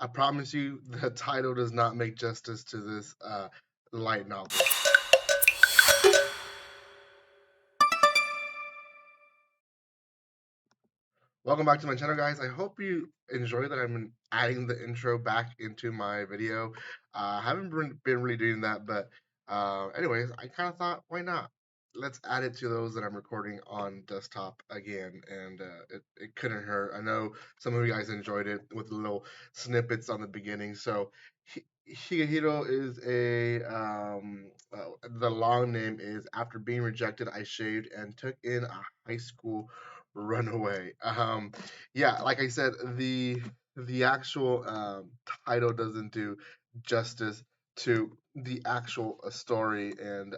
I promise you, the title does not make justice to this light novel. Welcome back to my channel, guys. I hope you enjoy that I'm adding the intro back into my video. I haven't been really doing that, but anyways, I kind of thought, why not? Let's add it to those that I'm recording on desktop again, and it couldn't hurt. I know some of you guys enjoyed it with little snippets on the beginning. So, Higehiro is the long name is after being rejected, I shaved and took in a high school runaway. Yeah, like I said, the actual title doesn't do justice to the actual story, and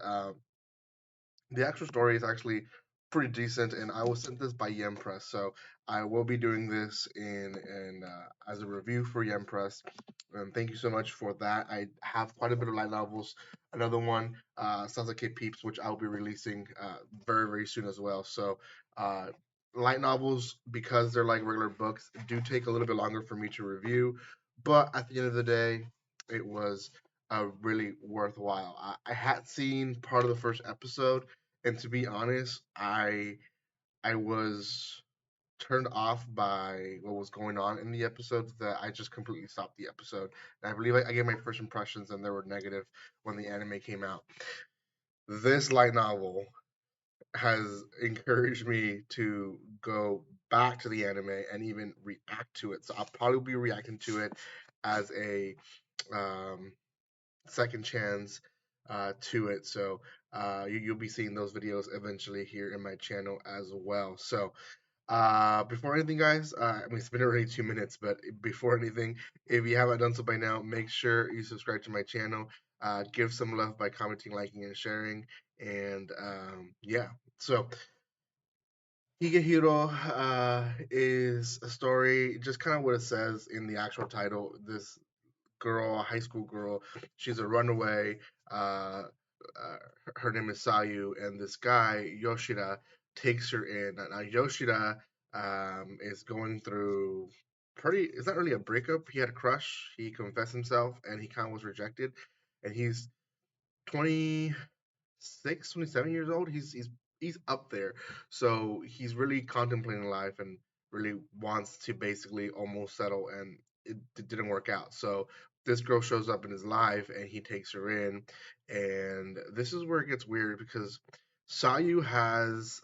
the actual story is actually pretty decent. And I was sent this by Yen Press, so I will be doing this in as a review for Yen Press. Thank you so much for that. I have quite a bit of light novels. Another one, Sasuke Peeps, which I'll be releasing very soon as well. So uh, light novels, because they're like regular books, do take a little bit longer for me to review. But at the end of the day, it was really worthwhile. I had seen part of the first episode, and to be honest, I was turned off by what was going on in the episode that I just completely stopped the episode. And I believe I gave my first impressions and they were negative when the anime came out. This light novel has encouraged me to go back to the anime and even react to it. So I'll probably be reacting to it as a um, second chance to it. So you'll be seeing those videos eventually here in my channel as well. So before anything, guys, I mean, it's been already 2 minutes, but before anything, if you haven't done so by now, make sure you subscribe to my channel. Give some love by commenting, liking, and sharing. And yeah, so Higehiro is a story, just kind of what it says in the actual title. This girl, a high school girl. She's a runaway. Uh, her name is Sayu, and this guy Yoshida takes her in. Now Yoshida is going through pretty. It's not really a breakup. He had a crush. He confessed himself, and he kind of was rejected. And he's 26, 27 years old. He's up there. So he's really contemplating life and really wants to basically almost settle, and it didn't work out. So this girl shows up in his life and he takes her in, and this is where it gets weird because Sayu has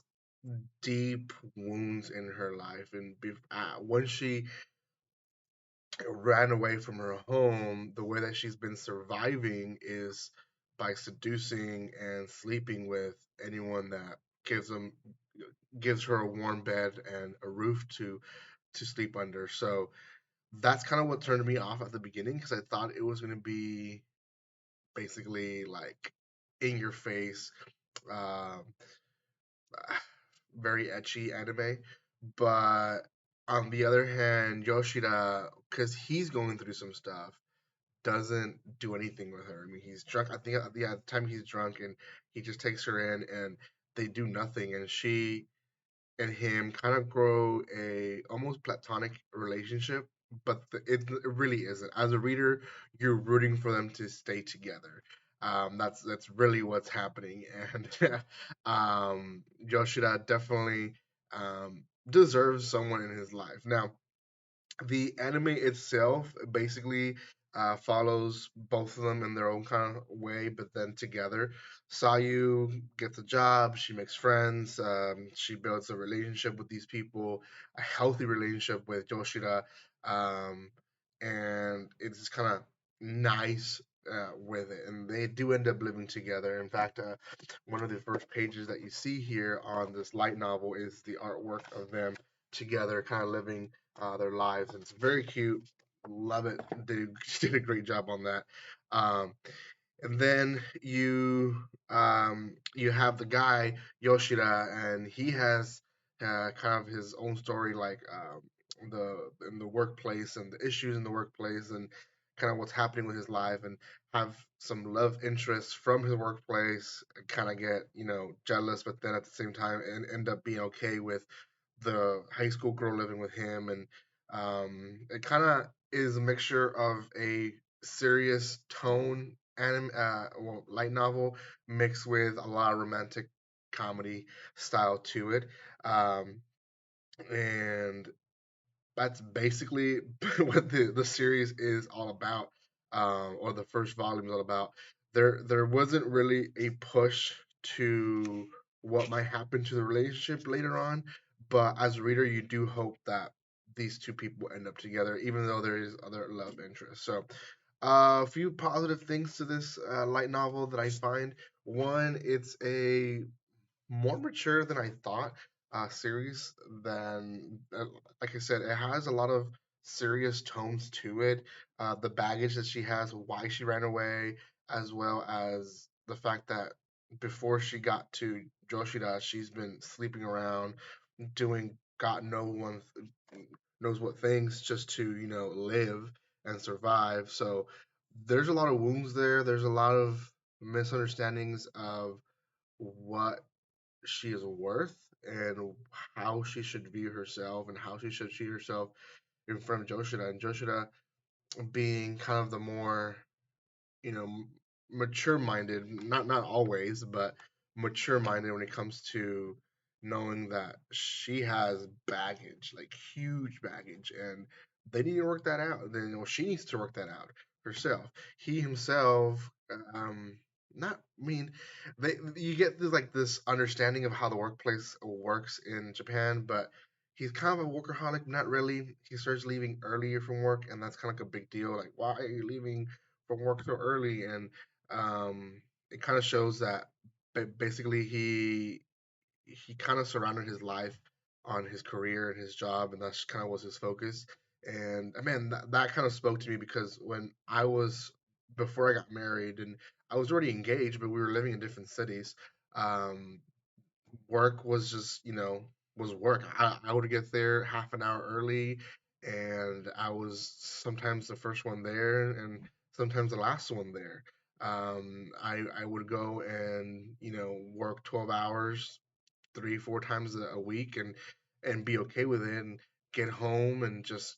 deep wounds in her life, and when she ran away from her home, the way that she's been surviving is by seducing and sleeping with anyone that gives them gives her a warm bed and a roof to sleep under. So that's kind of what turned me off at the beginning because I thought it was going to be basically like in your face, um, very ecchi anime. But on the other hand, Yoshida, because he's going through some stuff, doesn't do anything with her. I mean, he's drunk. I think at the time he's drunk and he just takes her in and they do nothing. And she and him kind of grow a almost platonic relationship, but it really isn't. As a reader, you're rooting for them to stay together. That's really what's happening, and Yoshida definitely deserves someone in his life. Now, the anime itself basically follows both of them in their own kind of way, but then together. Sayu gets a job, she makes friends, she builds a relationship with these people, a healthy relationship with Yoshida, um, and it's just kind of nice. With it, and they do end up living together. In fact, one of the first pages that you see here on this light novel is the artwork of them together, kind of living their lives, and it's very cute. Love it. Did a great job on that. Um, and then you have the guy Yoshida, and he has kind of his own story, like the in the workplace and the issues in the workplace, and kind of what's happening with his life, and have some love interests from his workplace. Kind of get jealous, but then at the same time, and end up being okay with the high school girl living with him, and it kind of is a mixture of a serious tone light novel mixed with a lot of romantic comedy style to it. Um, and that's basically what the series is all about, or the first volume is all about. There wasn't really a push to what might happen to the relationship later on, but as a reader, you do hope that these two people end up together, even though there is other love interest. So, a few positive things to this light novel that I find. One, it's a more mature than I thought series than like I said, it has a lot of serious tones to it. The baggage that she has, why she ran away, as well as the fact that before she got to Joshida, she's been sleeping around, doing God knows what things just to live and survive. So there's a lot of wounds there. There's a lot of misunderstandings of what she is worth and how she should view herself and how she should see herself in front of Joshida. And Joshida being kind of the more, mature minded, not always, but mature minded when it comes to knowing that she has baggage, like huge baggage, and they need to work that out. Then she needs to work that out herself. He himself, not I mean, they you get this like this understanding of how the workplace works in Japan, but he's kind of a workaholic. Not really. He starts leaving earlier from work, and that's kind of like a big deal. Like, why are you leaving from work so early? And it kind of shows that basically he kind of surrounded his life on his career and his job, and that's kind of was his focus. And man, that kind of spoke to me because when I was before I got married, and I was already engaged, but we were living in different cities. Um, Work was just was work. I would get there half an hour early, and I was sometimes the first one there and sometimes the last one there. I would go and work 12 hours 3 4 times a week and be okay with it and get home and just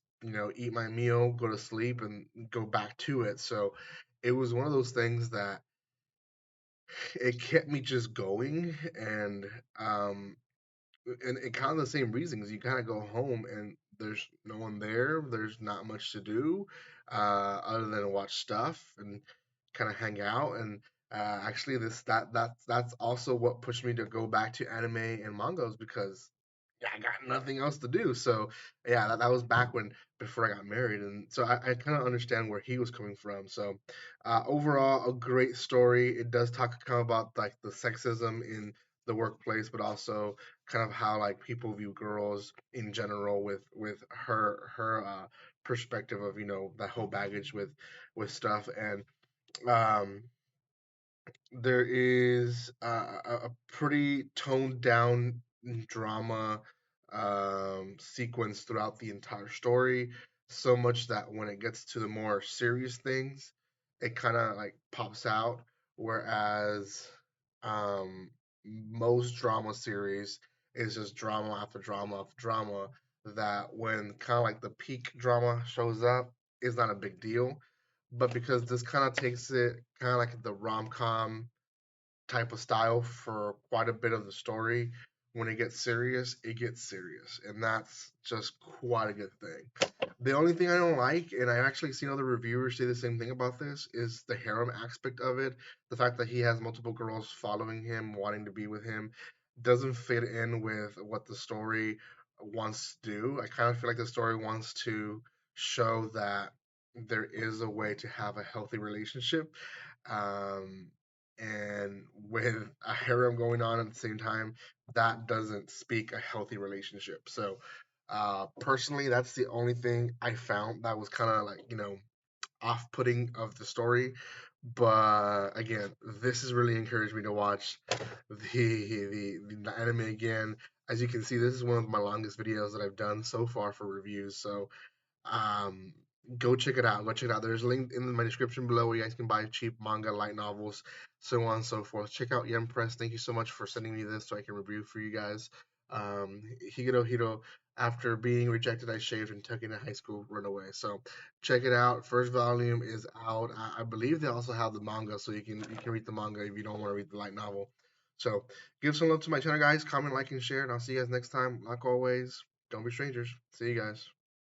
eat my meal, go to sleep, and go back to it. So it was one of those things that it kept me just going. And kind of the same reasons. You kind of go home and there's no one there. There's not much to do other than watch stuff and kind of hang out. And actually, that's also what pushed me to go back to anime and mangas because yeah, I got nothing else to do. So yeah, that was back when before I got married, and so I kind of understand where he was coming from. So overall, a great story. It does talk kind of about like the sexism in the workplace, but also kind of how like people view girls in general with her perspective of that whole baggage with stuff. And um there is a pretty toned down drama sequence throughout the entire story, so much that when it gets to the more serious things, it kind of like pops out. Whereas um, most drama series is just drama after drama after drama. That when kind of like the peak drama shows up, is not a big deal, but because this kind of takes it kind of like the rom com type of style for quite a bit of the story, when it gets serious, and that's just quite a good thing. The only thing I don't like, and I've actually seen other reviewers say the same thing about this, is the harem aspect of it. The fact that he has multiple girls following him, wanting to be with him, doesn't fit in with what the story wants to do. I kind of feel like the story wants to show that there is a way to have a healthy relationship. Um, and with a harem going on at the same time, that doesn't speak a healthy relationship. So, personally, that's the only thing I found that was kind of like off-putting of the story. But again, this has really encouraged me to watch the anime again. As you can see, this is one of my longest videos that I've done so far for reviews. So um, go check it out. Go check it out. There's a link in my description below where you guys can buy cheap manga, light novels, so on and so forth. Check out Yen Press. Thank you so much for sending me this so I can review for you guys. Higehiro After being rejected, I shaved and took in a high school runaway. So check it out. First volume is out. I believe they also have the manga, so you can read the manga if you don't want to read the light novel. So give some love to my channel, guys. Comment, like, and share, and I'll see you guys next time. Like always, don't be strangers. See you guys.